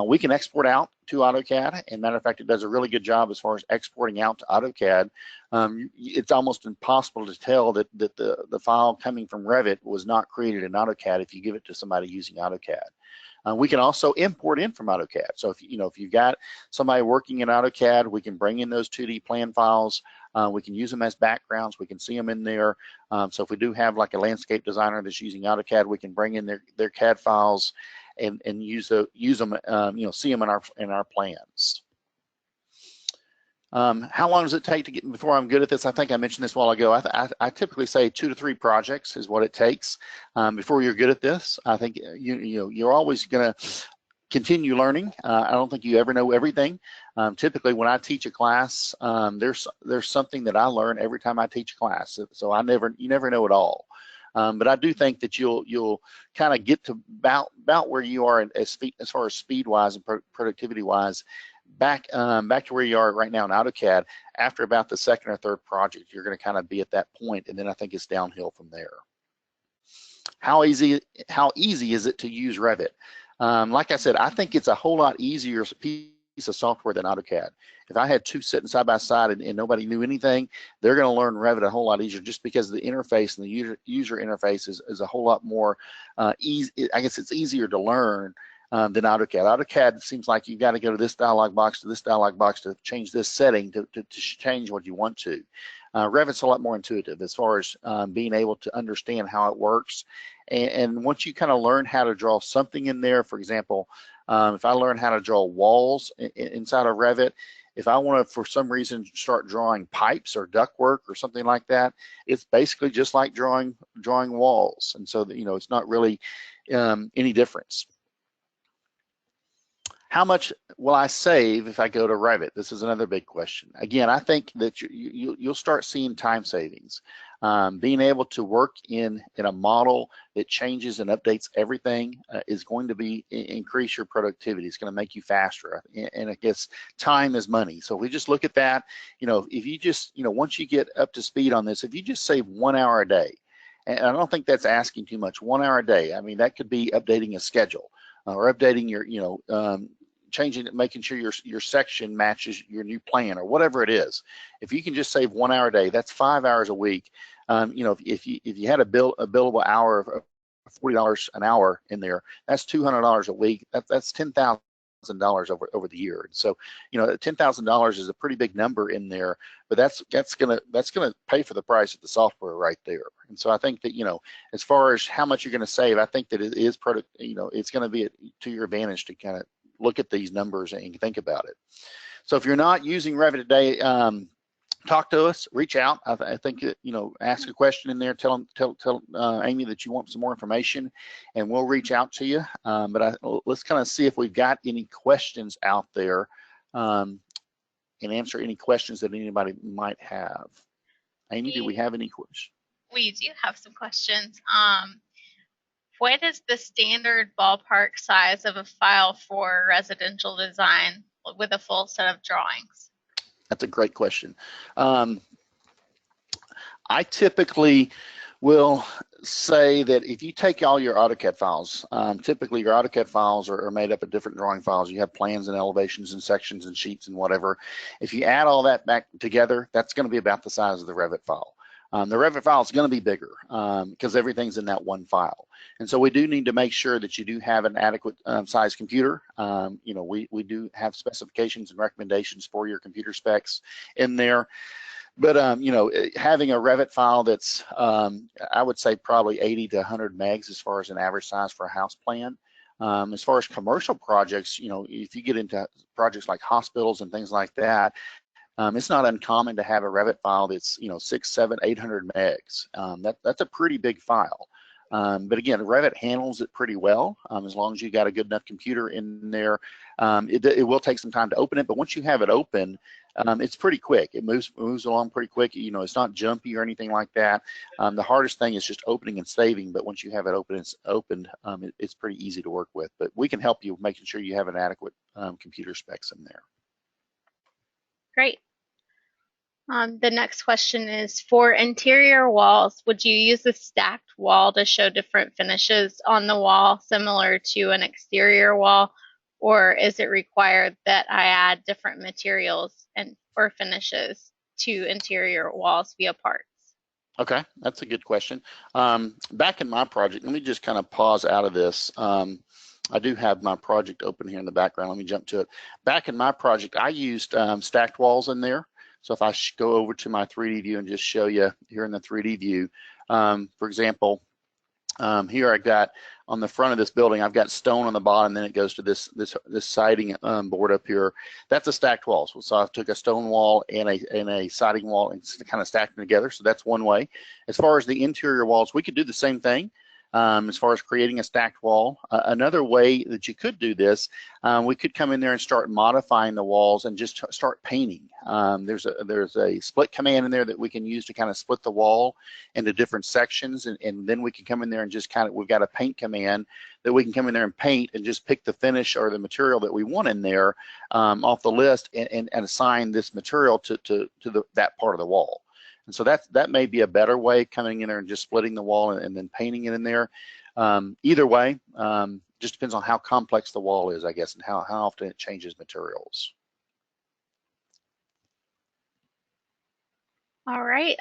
We can export out to AutoCAD, and matter of fact, it does a really good job as far as exporting out to AutoCAD. It's almost impossible to tell that the file coming from Revit was not created in AutoCAD if you give it to somebody using AutoCAD. We can also import in from AutoCAD. So if you've got somebody working in AutoCAD, we can bring in those 2D plan files. We can use them as backgrounds. We can see them in there. So if we do have like a landscape designer that's using AutoCAD, we can bring in their CAD files and use them. See them in our plans. How long does it take to get before I'm good at this? I think I mentioned this a while ago. I typically say 2 to 3 projects is what it takes before you're good at this. I think you're always going to continue learning. I don't think you ever know everything. Typically, when I teach a class, there's something that I learn every time I teach a class. So you never know it all. But I do think that you'll kind of get to about where you are as far as speed wise and productivity wise, back to where you are right now in AutoCAD. After about the second or third project, you're going to kind of be at that point, and then I think it's downhill from there. How easy is it to use Revit? Like I said, I think it's a whole lot easier piece of software than AutoCAD. If I had two sitting side by side and nobody knew anything, they're going to learn Revit a whole lot easier, just because the interface and the user interface is a whole lot more easy. I guess it's easier to learn than AutoCAD. AutoCAD seems like you've got to go to this dialog box to this dialog box to change this setting to change what you want to. Revit's a lot more intuitive as far as being able to understand how it works. And once you kind of learn how to draw something in there, for example, if I learn how to draw walls inside of Revit, if I want to, for some reason, start drawing pipes or ductwork or something like that, it's basically just like drawing walls. And so, it's not really any difference. How much will I save if I go to Revit? This is another big question. Again, I think that you'll start seeing time savings. Being able to work in a model that changes and updates everything is going to increase your productivity. It's going to make you faster. And I guess time is money. So if we just look at that, if you just, once you get up to speed on this, if you just save 1 hour a day, and I don't think that's asking too much, 1 hour a day. I mean, that could be updating a schedule or updating your, changing it, making sure your section matches your new plan or whatever it is. If you can just save 1 hour a day, that's 5 hours a week. If you had a billable hour of $40 an hour in there, that's $200 a week. That's $10,000 over the year. And so, $10,000 is a pretty big number in there, but that's gonna pay for the price of the software right there. And so I think that, as far as how much you're gonna save, I think that it is it's gonna be to your advantage to kind of look at these numbers and think about it. So if you're not using Revit today, talk to us, reach out. I think, ask a question in there, tell Amy that you want some more information, and we'll reach out to you. But let's kind of see if we've got any questions out there and answer any questions that anybody might have. Amy, do we have any questions? We do have some questions. What is the standard ballpark size of a file for residential design with a full set of drawings? That's a great question. I typically will say that if you take all your AutoCAD files, typically your AutoCAD files are made up of different drawing files. You have plans and elevations and sections and sheets and whatever. If you add all that back together, that's going to be about the size of the Revit file. The Revit file is going to be bigger because everything's in that one file. And so we do need to make sure that you do have an adequate size computer. We do have specifications and recommendations for your computer specs in there. But, having a Revit file that's, I would say probably 80 to 100 megs as far as an average size for a house plan. As far as commercial projects, if you get into projects like hospitals and things like that, it's not uncommon to have a Revit file that's 600, 700, 800 megs. That's a pretty big file. But again, Revit handles it pretty well as long as you got a good enough computer in there. It will take some time to open it, but once you have it open, it's pretty quick. It moves along pretty quick. It's not jumpy or anything like that. The hardest thing is just opening and saving. But once you have it open, it's opened. It's pretty easy to work with. But we can help you making sure you have an adequate computer specs in there. Great. The next question is, for interior walls, would you use a stacked wall to show different finishes on the wall similar to an exterior wall, or is it required that I add different materials or finishes to interior walls via parts? Okay, that's a good question. Back in my project, let me just kind of pause out of this. I do have my project open here in the background. Let me jump to it. Back in my project, I used stacked walls in there. So if I go over to my 3D view and just show you here in the 3D view, for example, here I got on the front of this building, I've got stone on the bottom, then it goes to this siding board up here. That's a stacked wall. So I took a stone wall and a siding wall and kind of stacked them together. So that's one way. As far as the interior walls, we could do the same thing. as far as creating a stacked wall. Another way that you could do this, we could come in there and start modifying the walls and just start painting. There's a split command in there that we can use to kind of split the wall into different sections, and then we can come in there and just kind of, we've got a paint command that we can come in there and paint and just pick the finish or the material that we want in there off the list and assign this material to that part of the wall. And so that may be a better way, coming in there and just splitting the wall and then painting it in there. Either way, just depends on how complex the wall is, I guess, and how often it changes materials. All right.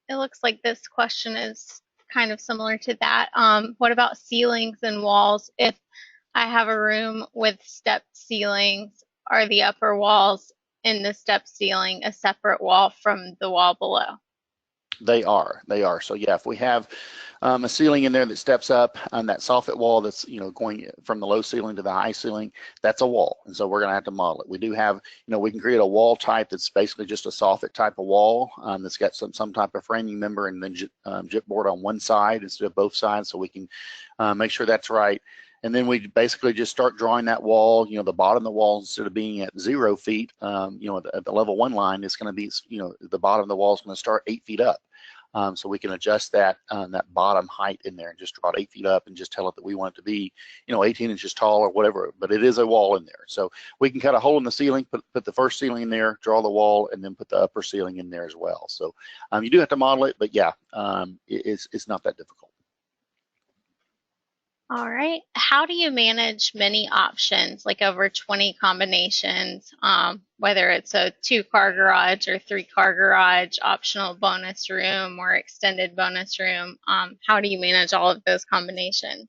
It looks like this question is kind of similar to that. What about ceilings and walls? If I have a room with stepped ceilings, are the upper walls in the step ceiling a separate wall from the wall below? They are. So yeah, if we have a ceiling in there that steps up on that soffit wall that's, going from the low ceiling to the high ceiling, that's a wall. And so we're going to have to model it. We do have, we can create a wall type that's basically just a soffit type of wall that's got some type of framing member and then gypboard on one side instead of both sides, so we can make sure that's right. And then we basically just start drawing that wall. The bottom of the wall, instead of being at 0 feet, at the level 1 line, it's going to be, the bottom of the wall is going to start 8 feet up. So we can adjust that bottom height in there and just draw it 8 feet up and just tell it that we want it to be, 18 inches tall or whatever. But it is a wall in there. So we can cut a hole in the ceiling, put the first ceiling in there, draw the wall, and then put the upper ceiling in there as well. So you do have to model it, but yeah, it's not that difficult. All right. How do you manage many options, like over 20 combinations, whether it's a 2-car garage or 3-car garage, optional bonus room or extended bonus room? How do you manage all of those combinations?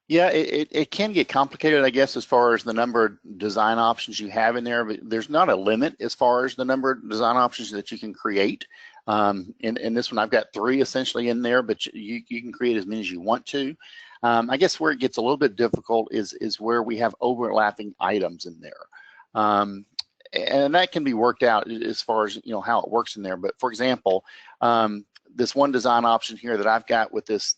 Yeah, it can get complicated, I guess, as far as the number of design options you have in there, but there's not a limit as far as the number of design options that you can create. In this one, I've got 3 essentially in there, but you can create as many as you want to. I guess where it gets a little bit difficult is where we have overlapping items in there. And that can be worked out as far as, how it works in there. But for example, this one design option here that I've got with this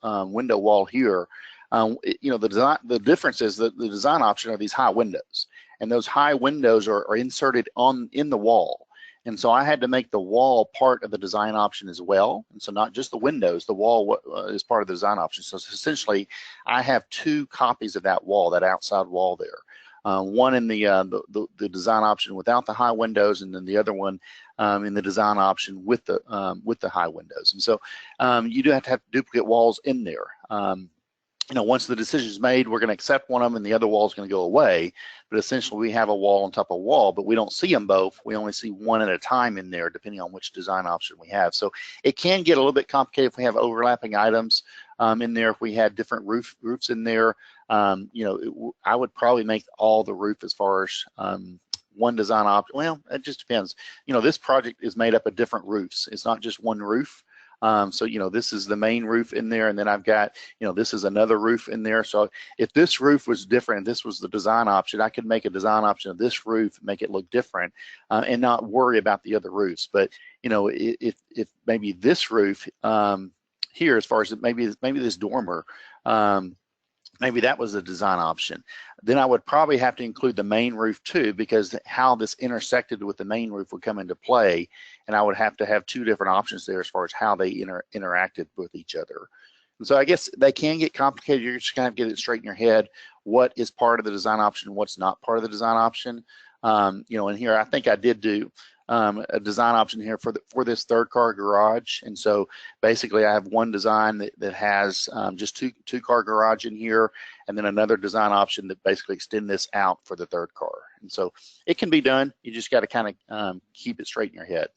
window wall here, the difference is that the design option are these high windows, and those high windows are inserted in the wall. And so I had to make the wall part of the design option as well. And so not just the windows, the wall is part of the design option. So essentially, I have 2 copies of that wall, that outside wall there. One in the design option without the high windows, and then the other one in the design option with the high windows. And so you do have to have duplicate walls in there. Once the decision is made, we're going to accept one of them and the other wall is going to go away. But essentially, we have a wall on top of a wall, but we don't see them both. We only see one at a time in there, depending on which design option we have. So it can get a little bit complicated if we have overlapping items in there. If we had different roofs in there, I would probably make all the roof as far as one design option. Well, it just depends. This project is made up of different roofs. It's not just one roof. So, this is the main roof in there, and then I've got, this is another roof in there. So if this roof was different, this was the design option, I could make a design option of this roof, make it look different, and not worry about the other roofs. But, if maybe this roof here, as far as maybe this dormer, maybe that was the design option, then I would probably have to include the main roof too, because how this intersected with the main roof would come into play, and I would have to have 2 different options there as far as how they interacted with each other. And so I guess they can get complicated. You're just gonna have to get it straight in your head, what is part of the design option, what's not part of the design option. And here I think I did do a design option here for this 3rd-car garage. And so basically I have one design that has just two car garage in here, and then another design option that basically extend this out for the 3rd car. And so it can be done. You just got to kind of keep it straight in your head.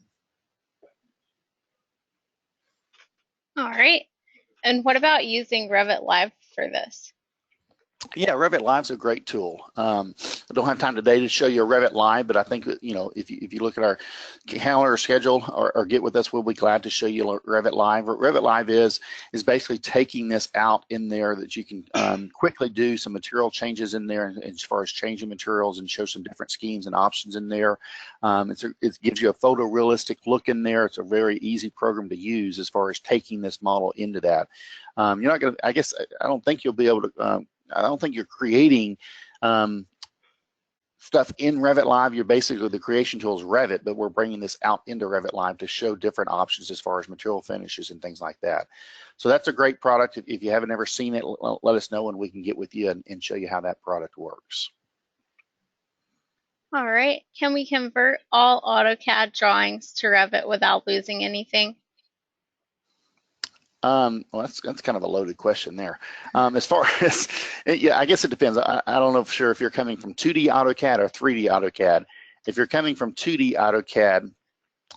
All right. And what about using Revit Live for this? Yeah, Revit Live's a great tool. I don't have time today to show you a Revit Live, but I think that, you know, if you look at our calendar or schedule or get with us, we'll be glad to show you Revit Live. What Revit Live is basically taking this out in there that you can quickly do some material changes in there as far as changing materials and show some different schemes and options in there. It gives you a photorealistic look in there. It's a very easy program to use as far as taking this model into that. You're not going to, I guess, I don't think you'll be able to, I don't think you're creating stuff in Revit Live. You're basically, the creation tool is Revit, but we're bringing this out into Revit Live to show different options as far as material finishes and things like that. So that's a great product. If you haven't ever seen it, let us know and we can get with you and show you how that product works. All right. Can we convert all AutoCAD drawings to Revit without losing anything? Well, that's kind of a loaded question there. As far as, yeah, I guess it depends. I don't know for sure if you're coming from 2D AutoCAD or 3D AutoCAD. If you're coming from 2D AutoCAD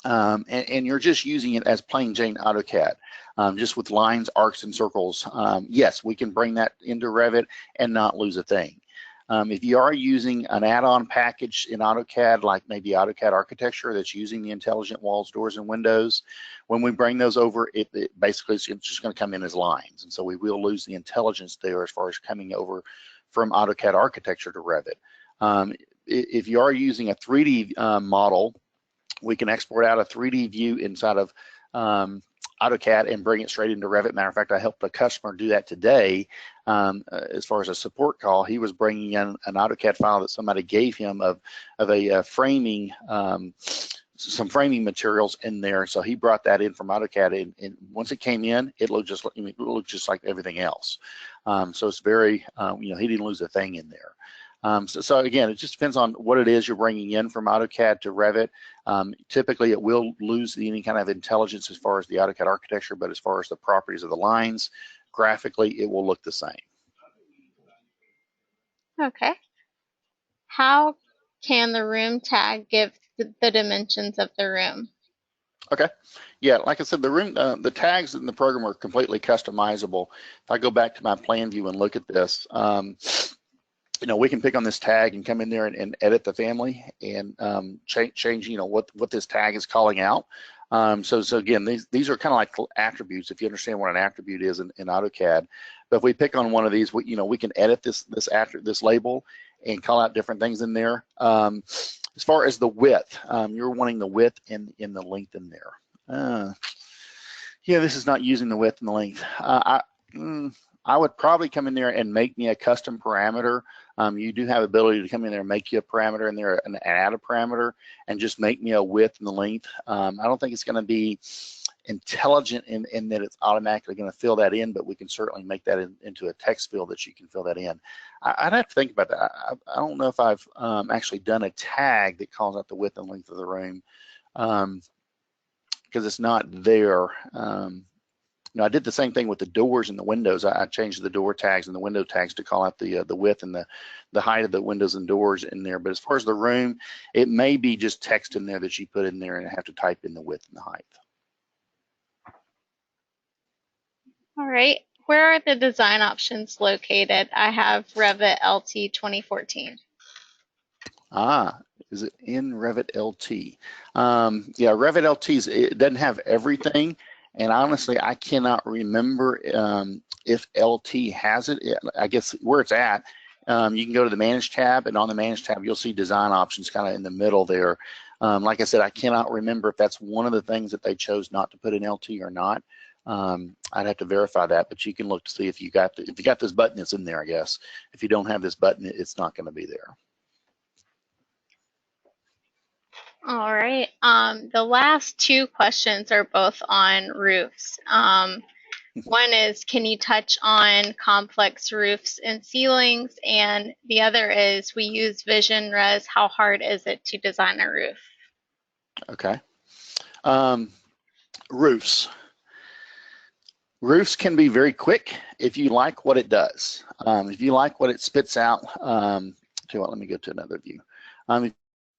and you're just using it as plain Jane AutoCAD, just with lines, arcs, and circles, yes, we can bring that into Revit and not lose a thing. If you are using an add-on package in AutoCAD, like maybe AutoCAD Architecture that's using the intelligent walls, doors, and windows, when we bring those over, it basically it's just going to come in as lines. And so we will lose the intelligence there as far as coming over from AutoCAD Architecture to Revit. If you are using a 3D model, we can export out a 3D view inside of AutoCAD and bring it straight into Revit. Matter of fact, I helped a customer do that today. As far as a support call, he was bringing in an AutoCAD file that somebody gave him of a framing, some framing materials in there. So he brought that in from AutoCAD, and once it came in, it looked just like everything else. So it's very, you know, he didn't lose a thing in there. So again, it just depends on what it is you're bringing in from AutoCAD to Revit. Typically, it will lose any kind of intelligence as far as the AutoCAD architecture, but as far as the properties of the lines, graphically, it will look the same. Okay. How can the room tag give the dimensions of the room? Okay. Yeah, like I said, the room, the tags in the program are completely customizable. If I go back to my plan view and look at this, you know, we can pick on this tag and come in there and edit the family and change, you know, what this tag is calling out. So again, these are kind of like attributes, if you understand what an attribute is in AutoCAD. But if we pick on one of these, you know, we can edit this label and call out different things in there. As far as the width, you're wanting the width and the length in there. Yeah, this is not using the width and the length. I would probably come in there and make me a custom parameter. You do have ability to come in there and make you a parameter in there and add a parameter and just make me a width and the length. I don't think it's going to be intelligent in that it's automatically going to fill that in, but we can certainly make that into a text field that you can fill that in. I'd have to think about that. I don't know if I've actually done a tag that calls out the width and length of the room because it's not there. You know, I did the same thing with the doors and the windows. I changed the door tags and the window tags to call out the width and the height of the windows and doors in there. But as far as the room, it may be just text in there that you put in there and have to type in the width and the height. All right. Where are the design options located? I have Revit LT 2014. Is it in Revit LT? Yeah, Revit LT, it doesn't have everything. And honestly, I cannot remember if LT has it. I guess where it's at, you can go to the Manage tab, and on the Manage tab, you'll see design options kind of in the middle there. Like I said, I cannot remember if that's one of the things that they chose not to put in LT or not. I'd have to verify that, but you can look to see if you got this button, it's in there, I guess. If you don't have this button, it's not going to be there. All right. The last two questions are both on roofs. One is, can you touch on complex roofs and ceilings? And the other is, we use Vision Res. How hard is it to design a roof? Okay. Roofs. Roofs can be very quick if you like what it does. If you like what it spits out, let me go to another view.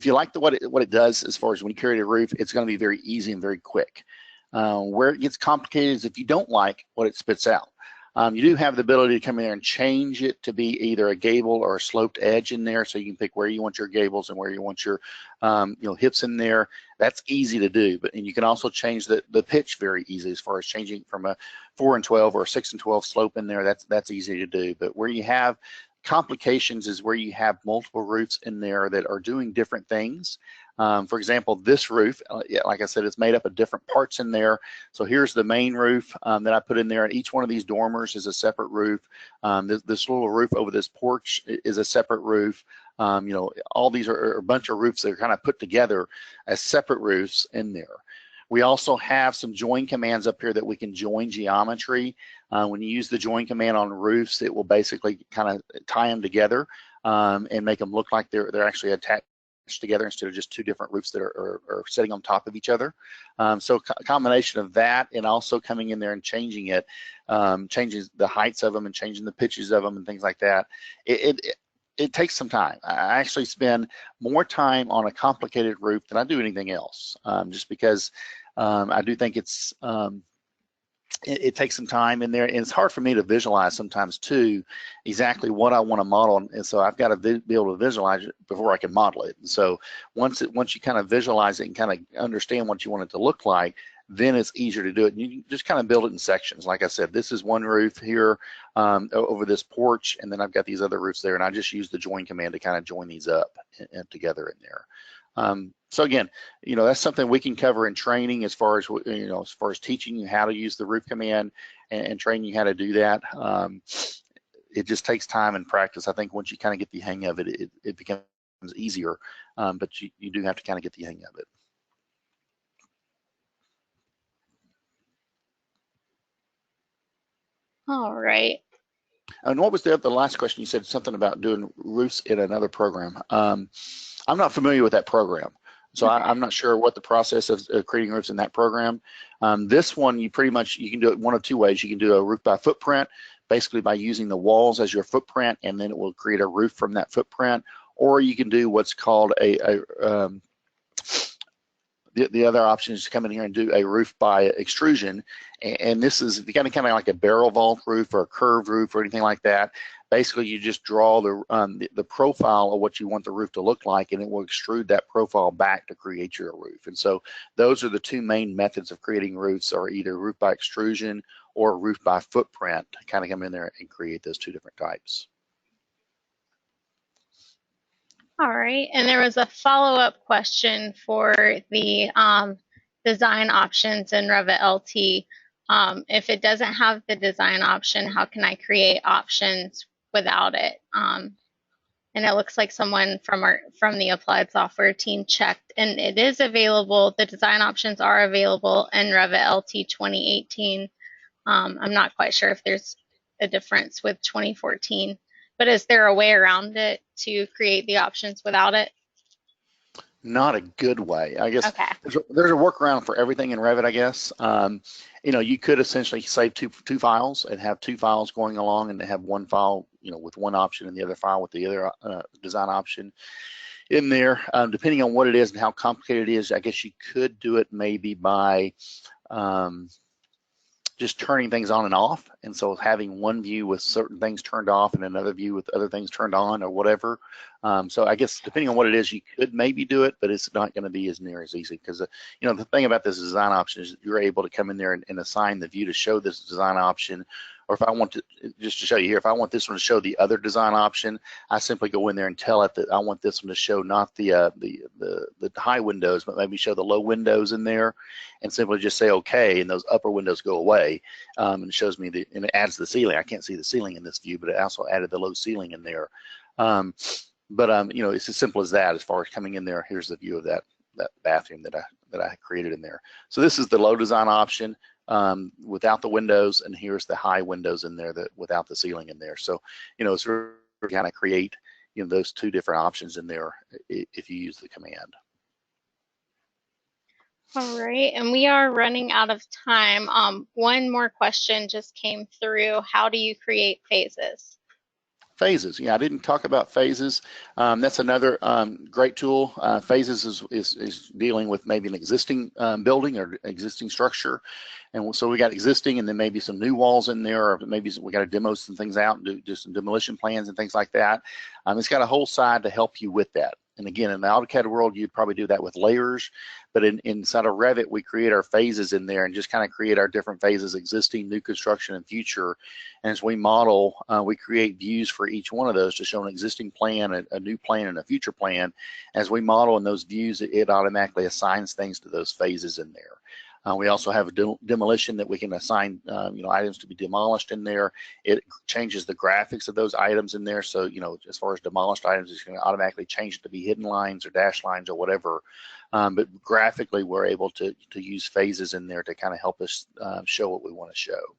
If you like what it does as far as when you create a roof, it's going to be very easy and very quick. Where it gets complicated is if you don't like what it spits out. You do have the ability to come in there and change it to be either a gable or a sloped edge in there, so you can pick where you want your gables and where you want your hips in there. That's easy to do, and you can also change the pitch very easy as far as changing from a 4 and 12 or a 6 and 12 slope in there. That's easy to do. But where you have complications is where you have multiple roofs in there that are doing different things. For example, this roof, like I said, it's made up of different parts in there. So here's the main roof that I put in there, and each one of these dormers is a separate roof. This little roof over this porch is a separate roof. All these are a bunch of roofs that are kind of put together as separate roofs in there. We also have some join commands up here that we can join geometry. When you use the join command on roofs, it will basically kind of tie them together and make them look like they're actually attached together instead of just two different roofs that are sitting on top of each other. So a combination of that and also coming in there and changing it, changing the heights of them and changing the pitches of them and things like that. It takes some time. I actually spend more time on a complicated roof than I do anything else, just because I do think it takes some time in there, and it's hard for me to visualize sometimes too exactly what I want to model, and so I've got to be able to visualize it before I can model it. And so once you kind of visualize it and kind of understand what you want it to look like, then it's easier to do it. And you just kind of build it in sections. Like I said, this is one roof here over this porch, and then I've got these other roofs there, and I just use the join command to kind of join these up and together in there. So again, that's something we can cover in training as far as teaching you how to use the roof command and training you how to do that. It just takes time and practice. I think once you kind of get the hang of it, it becomes easier, but you do have to kind of get the hang of it. All right. And what was the last question? You said something about doing roofs in another program. I'm not familiar with that program, so Okay. I'm not sure what the process of creating roofs in that program. This one, you can do it one of two ways. You can do a roof by footprint, basically by using the walls as your footprint, and then it will create a roof from that footprint. Or you can do what's called the other option is to come in here and do a roof by extrusion, and this is kind of like a barrel vault roof or a curved roof or anything like that. Basically, you just draw the profile of what you want the roof to look like, and it will extrude that profile back to create your roof. And so those are the two main methods of creating roofs, are either roof by extrusion or roof by footprint, to kind of come in there and create those two different types. All right, and there was a follow-up question for the design options in Revit LT. If it doesn't have the design option, how can I create options without it? And it looks like someone from the applied software team checked, and it is available. The design options are available in Revit LT 2018. I'm not quite sure if there's a difference with 2014. But is there a way around it to create the options without it? Not a good way, I guess. Okay. There's a workaround for everything in Revit, I guess. You could essentially save two files and have two files going along, and have one file, with one option and the other file with the other design option in there. Depending on what it is and how complicated it is, I guess you could do it maybe by just turning things on and off, and so having one view with certain things turned off and another view with other things turned on, or whatever. So I guess depending on what it is, you could maybe do it, but it's not going to be as near as easy, because the thing about this design option is you're able to come in there and assign the view to show this design option. Or if I want to, just to show you here, if I want this one to show the other design option, I simply go in there and tell it that I want this one to show not the high windows, but maybe show the low windows in there, and simply just say okay, and those upper windows go away, and it shows me and it adds the ceiling. I can't see the ceiling in this view, but it also added the low ceiling in there. It's as simple as that. As far as coming in there, here's the view of that bathroom that I created in there. So this is the low design option without the windows, and here's the high windows in there without the ceiling in there. So it's really kind of create those two different options in there if you use the command. All right, and we are running out of time. One more question just came through. How do you create phases? Phases. Yeah, I didn't talk about phases. That's another great tool. Phases is dealing with maybe an existing building or existing structure. And so we got existing and then maybe some new walls in there, or maybe we got to demo some things out and do some demolition plans and things like that. It's got a whole side to help you with that. And again, in the AutoCAD world, you'd probably do that with layers, but inside of Revit, we create our phases in there and just kind of create our different phases, existing, new construction, and future. And as we model, we create views for each one of those to show an existing plan, a new plan, and a future plan. As we model in those views, it automatically assigns things to those phases in there. We also have a demolition that we can assign, items to be demolished in there. It changes the graphics of those items in there. So, as far as demolished items, it's going to automatically change it to be hidden lines or dash lines or whatever. But graphically, we're able to use phases in there to kind of help us show what we want to show.